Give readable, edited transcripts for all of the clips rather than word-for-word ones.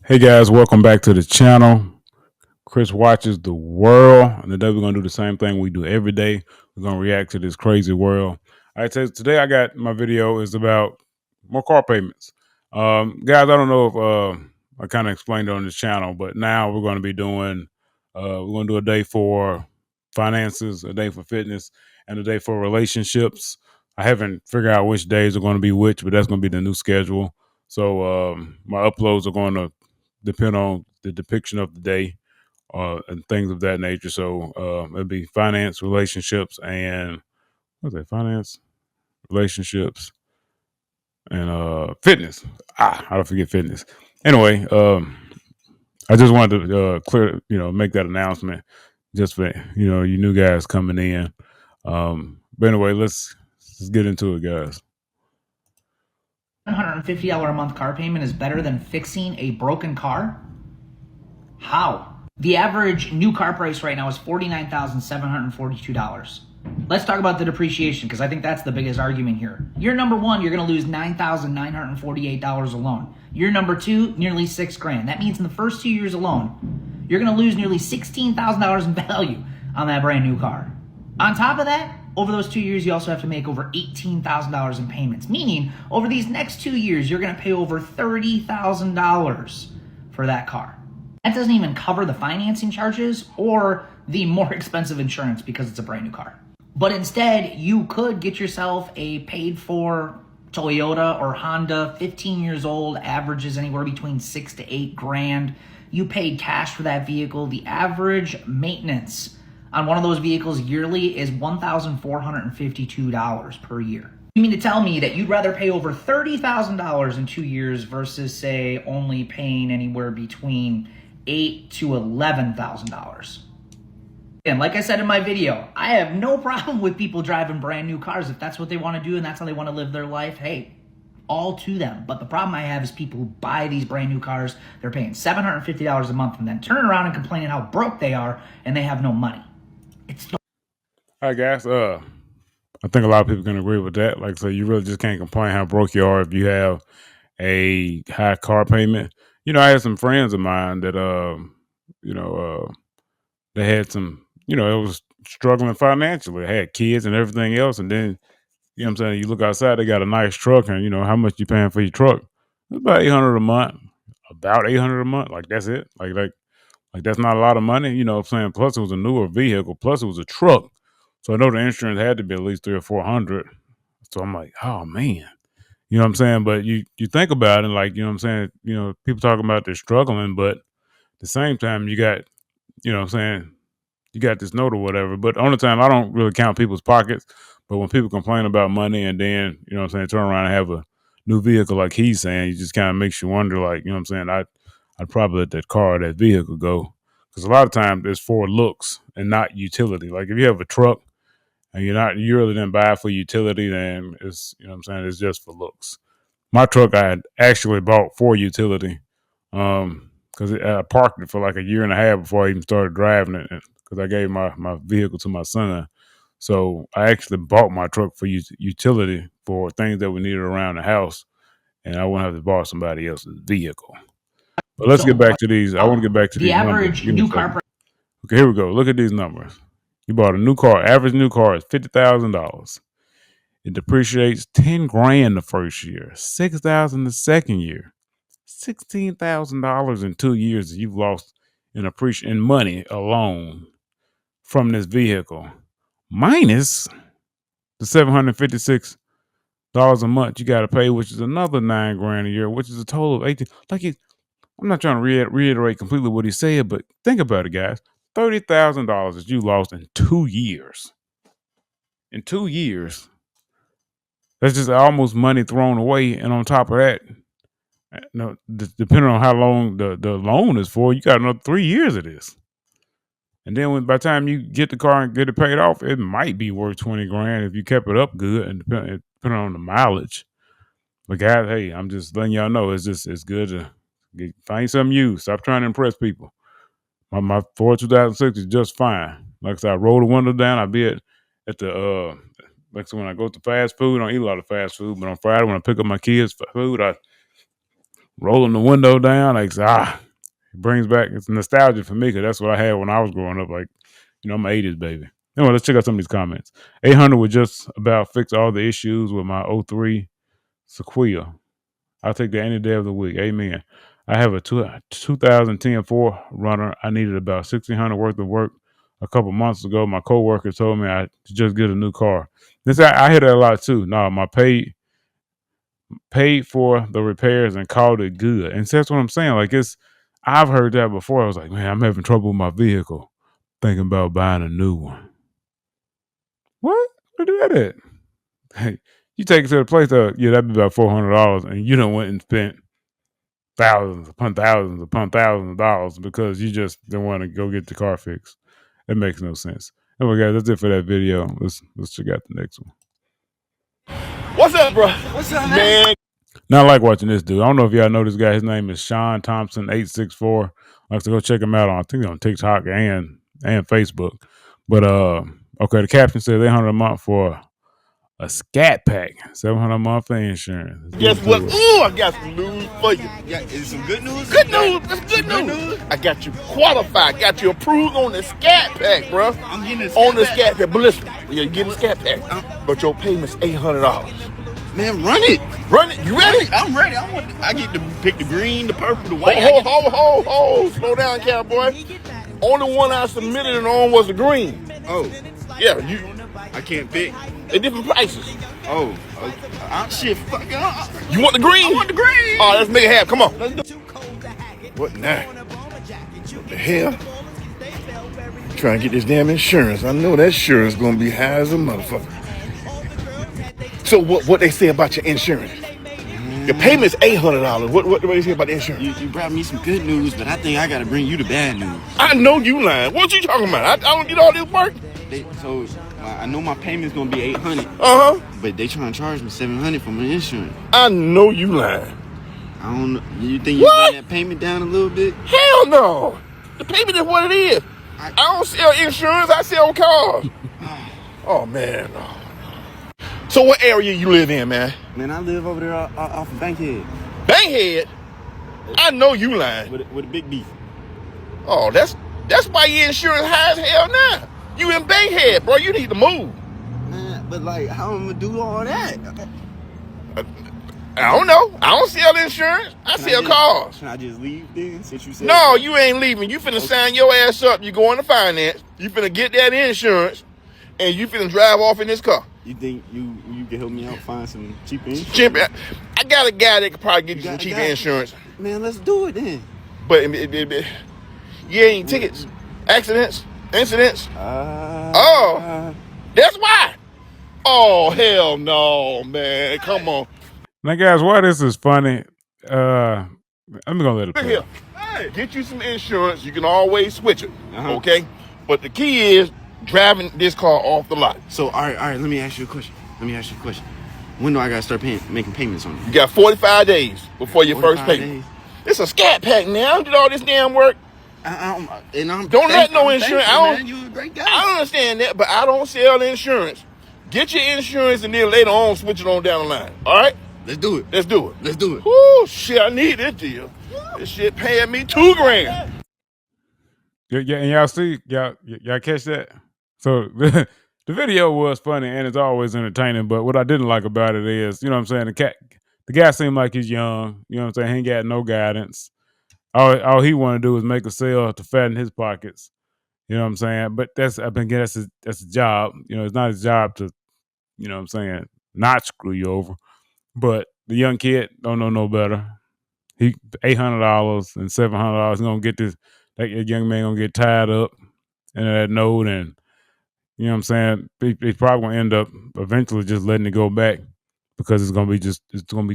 Hey guys, welcome back to the channel. Chris watches the world, and today we're gonna do the same thing we do every day. We're gonna react to this crazy world. All right, so today I got my video is about more car payments. Guys, I don't know if I kind of explained it on this channel, but now we're gonna be doing we're gonna do a day for finances, a day for fitness, and a day for relationships. I haven't figured out which days are going to be which, but that's going to be the new schedule. So my uploads are going to depend on the depiction of the day and things of that nature. So it'll be finance, relationships, and what's that? Finance, relationships, and fitness. How to forget fitness. Anyway, I just wanted to make that announcement just for you new guys coming in. But anyway, let's get into it, guys. $150 a month car payment is better than fixing a broken car? How? The average new car price right now is $49,742. Let's talk about the depreciation, because I think that's the biggest argument here. Year number one, you're going to lose $9,948 alone. Year number two, nearly $6,000. That means in the first 2 years alone, you're going to lose nearly $16,000 in value on that brand new car. On top of that, over those 2 years, you also have to make over $18,000 in payments, meaning over these next 2 years, you're going to pay over $30,000 for that car. That doesn't even cover the financing charges or the more expensive insurance because it's a brand new car. But instead, you could get yourself a paid for Toyota or Honda, 15 years old, averages anywhere between $6,000 to $8,000. You paid cash for that vehicle. The average maintenance on one of those vehicles yearly is $1,452 per year. You mean to tell me that you'd rather pay over $30,000 in 2 years versus, say, only paying anywhere between $8,000 to $11,000? And like I said in my video, I have no problem with people driving brand new cars. If that's what they want to do and that's how they want to live their life, hey, all to them. But the problem I have is people who buy these brand new cars, they're paying $750 a month and then turn around and complaining how broke they are and they have no money. All right, guys. I think a lot of people can agree with that. Like, so you really just can't complain how broke you are if you have a high car payment. I had some friends of mine that they had some, it was struggling financially. They had kids and everything else, and then what I'm saying, you look outside, they got a nice truck, and how much you paying for your truck? It's about 800 a month. About 800 a month. Like that's it. Like that's not a lot of money. What I'm saying? Plus it was a newer vehicle. Plus it was a truck. So I know the insurance had to be at least 300 or 400. So I'm like, oh man. You know what I'm saying? But you think about it, like, what I'm saying, people talking about they're struggling, but at the same time you got, what I'm saying, you got this note or whatever. But the only time I don't really count people's pockets, but when people complain about money and then, what I'm saying, turn around and have a new vehicle like he's saying, it just kind of makes you wonder, like, what I'm saying, I'd probably let that car or that vehicle go. Because a lot of times it's for looks and not utility. Like if you have a truck and you really didn't buy it for utility, then it's, what I'm saying, it's just for looks. My truck I had actually bought for utility. Because I parked it for like a year and a half before I even started driving it, because I gave my vehicle to my son. So I actually bought my truck for utility for things that we needed around the house, and I wouldn't have to borrow somebody else's vehicle. But let's get back to these. I want to get back to The these numbers. average Give me a new car second. Okay, here we go. Look at these numbers. You bought a new car. Average new car is $50,000. It depreciates 10 grand the first year, 6,000 the second year, $16,000 in 2 years that you've lost in money alone from this vehicle, minus the $756 a month you got to pay, which is another 9 grand a year, which is a total of 18. I'm not trying to reiterate completely what he said, but think about it, guys. $30,000 that you lost in 2 years. In 2 years, that's just almost money thrown away. And on top of that, depending on how long the loan is for, you got another 3 years of this. And then by the time you get the car and get it paid off, it might be worth 20 grand if you kept it up good and depending on the mileage. But guys, hey, I'm just letting y'all know it's good to find something used. Stop trying to impress people. My Ford 2006 is just fine. Like I said, I roll the window down. I be at the like when I go to fast food, I don't eat a lot of fast food, but on Friday when I pick up my kids for food, rolling the window down. Like, it brings back, it's nostalgia for me because that's what I had when I was growing up. Like, I'm an 80s baby. Anyway, let's check out some of these comments. 800 would just about fix all the issues with my '03 Sequoia. I'll take that any day of the week. Amen. I have a 2010 runner. I needed about 1,600 worth of work a couple months ago. My coworker told me I should just get a new car. I hear that a lot too. No, my paid for the repairs and called it good. And so that's what I'm saying. Like I've heard that before. I was like, man, I'm having trouble with my vehicle. Thinking about buying a new one. What? Where do that at? Hey, you take it to the place, yeah, that'd be about $400, and you done went and spent thousands upon thousands upon thousands of dollars because you just didn't want to go get the car fixed. That makes no sense. Anyway, guys, that's it for that video. Let's check out the next one. What's up, bro? What's up, man? Now I like watching this dude. I don't know if y'all know this guy. His name is Sean Thompson 864. I like to go check him out on, I think, on TikTok and Facebook. But okay, the caption says $800 a month for a scat pack, $700 a month for insurance. Guess what? Ooh, I got some news for you. Yeah, is it some good news? Good news. That's good news. I got you qualified. Got you approved on the scat pack, bro. I'm getting this on the scat pack. But listen, you're getting the scat pack, but your payment's $800. Man, run it. Run it. You ready? I'm ready. I get to pick the green, the purple, the white. Hold. Slow down, cowboy. Only one I submitted it on was the green. Oh. Yeah, I can't pick. They're different prices. Oh. Shit, fuck it. You want the green? I want the green. All right, let's make it happen. Come on. Let's do it. What now? What the hell? Trying to get this damn insurance. I know that insurance is going to be high as a motherfucker. So what they say about your insurance? Your payment's $800. What do they say about the insurance? You brought me some good news, but I think I got to bring you the bad news. I know you lying. What you talking about? I don't get all this work. So I know my payment's gonna be $800. But they trying to charge me $700 for my insurance. I know you lying. I don't know. You think you can bring that payment down a little bit? Hell no. The payment is what it is. I don't sell insurance. I sell cars. Oh man. So what area you live in, man? Man, I live over there off of Bankhead. Bankhead? I know you lying. With a big beef. Oh, that's why your insurance high as hell now. You in Bankhead, bro. You need to move. Man, but like, how am I gonna do all that? I don't know. I don't sell insurance. I sell cars. Can I just leave then, since you said no, you ain't leaving. You finna sign your ass up. You go into finance. You finna get that insurance, and you finna drive off in this car. You think you can help me out find some cheaper insurance? Cheaper. I got a guy that could probably get you some cheaper insurance. Man, let's do it then. But you ain't tickets, accidents, incidents. That's why. Oh hell no, man! Come on. Now, guys, why this is funny? I'm gonna let it play. Look here. Hey, get you some insurance. You can always switch it. Okay, but the key is driving this car off the lot. So all right. Let me ask you a question. When do I gotta start making payments on it? You got 45 days before your first payment. It's a scat pack now. I did all this damn work. Don't let no insurance. You're a great guy. I don't understand that, but I don't sell insurance. Get your insurance and then later on switch it on down the line. All right? Let's do it. Let's do it. Let's do it. Woo, shit, I need this deal. This shit paying me $2,000. Yeah, and y'all see, y'all catch that? So the video was funny and it's always entertaining, but what I didn't like about it is, you know what I'm saying, the guy seemed like he's young, you know what I'm saying, he ain't got no guidance. All he want to do is make a sale to fatten his pockets. You know what I'm saying? But that's a job. You know, it's not his job to, you know what I'm saying, not screw you over. But the young kid don't know no better. He $800 and $700 gonna get this. That young man gonna get tied up in that note, and you know what I'm saying. He's probably gonna end up eventually just letting it go back because it's gonna be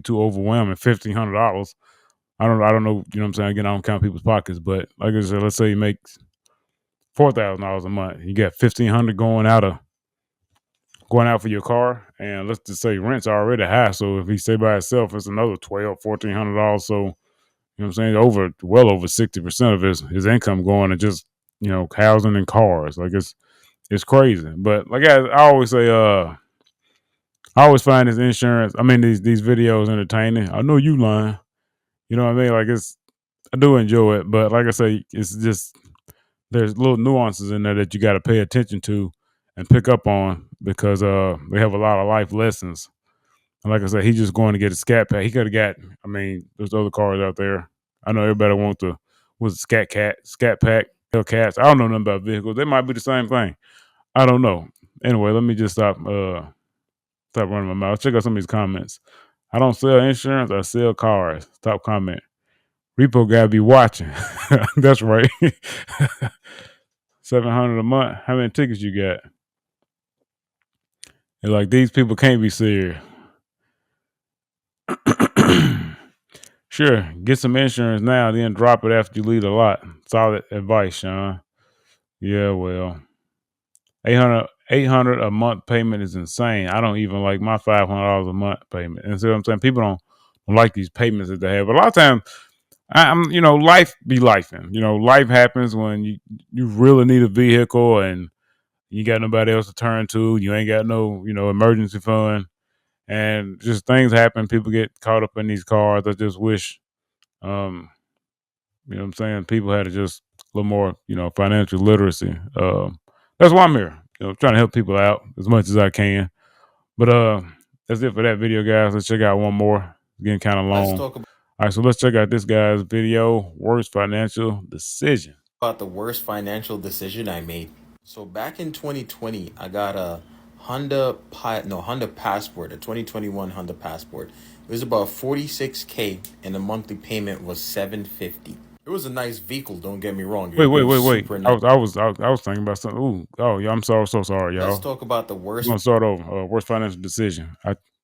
too overwhelming. $1,500. I don't know. You know what I'm saying. Again, I don't count people's pockets, but like I said, let's say he makes $4,000 a month. You got $1,500 going out for your car, and let's just say rent's already high. So if he stay by himself, it's another $1,200-$1,400. So you know what I'm saying, well over 60% of his income going to just, you know, housing and cars. Like it's crazy. But like I always say, I always find this insurance. I mean these videos entertaining. I know you lying. You know what I mean? Like I do enjoy it, but like I say, it's just there's little nuances in there that you got to pay attention to and pick up on because we have a lot of life lessons. And like I said, he's just going to get a scat pack. He could have got. I mean, there's other cars out there. I know everybody wants the was scat pack, Hellcats. I don't know nothing about vehicles. They might be the same thing. I don't know. Anyway, let me just stop running my mouth. Check out some of these comments. I don't sell insurance. I sell cars. Top comment. Repo guy be watching. That's right. 700 a month. How many tickets you got? And like these people can't be serious. Sure, get some insurance now, then drop it after you leave the lot. Solid advice, Sean. Yeah, well, 800 a month payment is insane. I don't even like my $500 a month payment. And see what I'm saying? People don't like these payments that they have. But a lot of times, I'm life be lifing. Life happens when you really need a vehicle and you got nobody else to turn to. You ain't got no emergency fund, and just things happen. People get caught up in these cars. I just wish, um, you know what I'm saying, people had just a little more, financial literacy. That's why I'm here, trying to help people out as much as I can. But that's it for that video, guys. Let's check out one more. It's getting kind of long. All right, so let's check out this guy's video. Worst financial decision. About the worst financial decision I made. So back in 2020, I got a Honda Passport, a 2021 Honda Passport. It was about 46K and the monthly payment was $750. It was a nice vehicle, don't get me wrong. Wait. I was thinking about something. Ooh, oh yeah, I'm so sorry, y'all. Let's talk about the worst. We're gonna start over. Worst financial decision.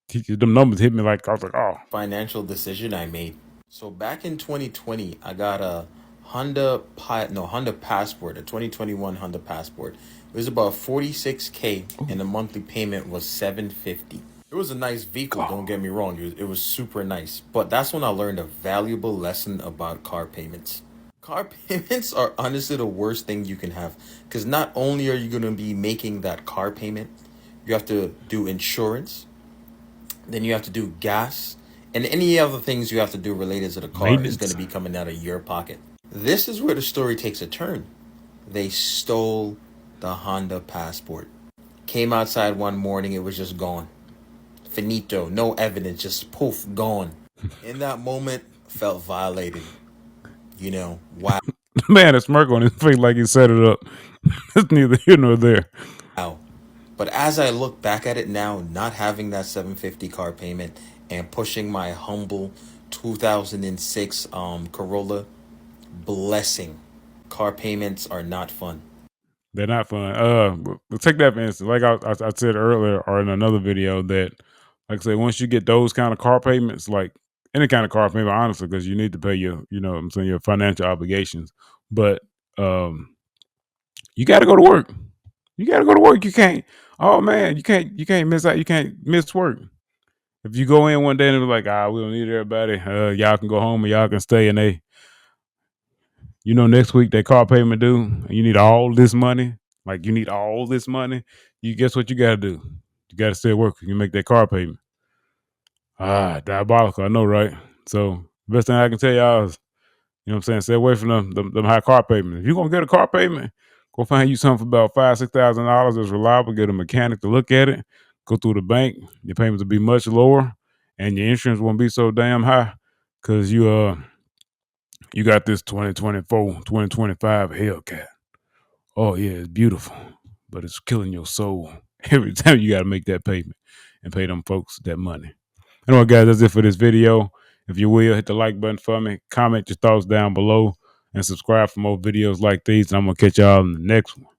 Them numbers hit me like I was like, oh. Financial decision I made. So back in 2020, I got a Honda Passport, a 2021 Honda Passport. It was about 46K and the monthly payment was $750. It was a nice vehicle, don't get me wrong. It was super nice. But that's when I learned a valuable lesson about car payments. Car payments are honestly the worst thing you can have. Because not only are you going to be making that car payment, you have to do insurance, then you have to do gas, and any other things you have to do related to the car is going to be coming out of your pocket. This is where the story takes a turn. They stole the Honda Passport. Came outside one morning, it was just gone. Finito, no evidence, just poof, gone. In that moment, felt violated. Wow. Man, a smirk on his face like he set it up. It's neither here nor there. Wow. But as I look back at it now, not having that $750 car payment and pushing my humble 2006 Corolla, blessing. Car payments are not fun. They're not fun. But take that for instance. Like I said earlier or in another video that, like I say, once you get those kind of car payments, like any kind of car payment, honestly, because you need to pay your financial obligations. But you got to go to work. You got to go to work. You can't. Oh man, you can't miss out. You can't miss work. If you go in one day and be like, we don't need everybody. Y'all can go home and y'all can stay. And next week that car payment due, and you need all this money. Like you need all this money. You guess what you got to do? You got to stay at work. You make that car payment. Diabolical. I know, right? So best thing I can tell y'all is, stay away from them high car payments. If you're gonna get a car payment, go find you something for about $5,000-$6,000 that's reliable. Get a mechanic to look at it. Go through the bank. Your payments will be much lower, and your insurance won't be so damn high because you got this 2024, 2025 Hellcat. Oh yeah, it's beautiful, but it's killing your soul every time you got to make that payment and pay them folks that money. Anyway, guys, that's it for this video. If you will, hit the like button for me, comment your thoughts down below, and subscribe for more videos like these. And I'm going to catch y'all in the next one.